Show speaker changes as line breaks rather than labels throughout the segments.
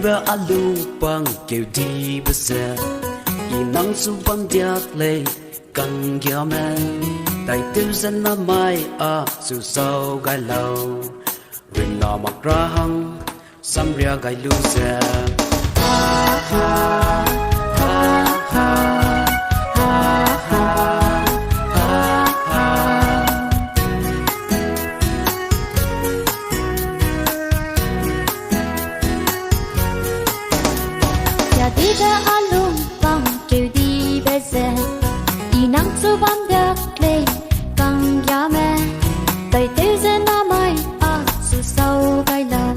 bờ alu băng kêu đi bờ xe nắng su băng giặc lên căng gió men tại tiêu dân năm mai su sâu gai lâu rin nọ mặc ra hăng xăm ria gai lu xe ha ha ha ha
đi về alum băng kêu đi về xe nắng su băng giặc lên căng gió men tại tiêu dân năm mai su sâu gai lâu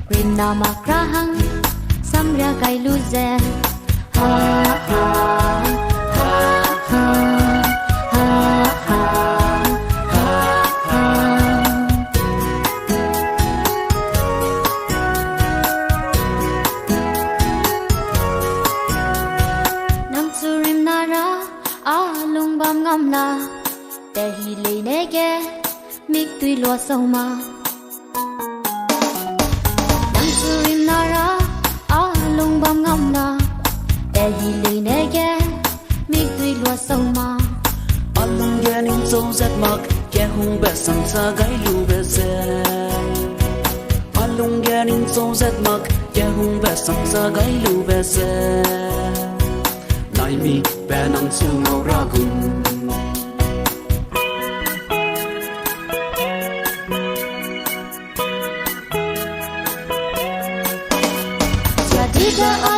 rin nọ mặc ra hăng xăm ria gai lu xe ha ha lung bam ngam na te hi le ne ge mik tui lo so ma nang surin na ra lung bam ngam na te hi le ne ge mik tui lo so ma
lung ge ning so zat mak ke hung be sam sa gai lu be ze lung ge ning so zat mak ke hung be sam sa gai lu be ze nai mi be nang su ngau ra gun
đi về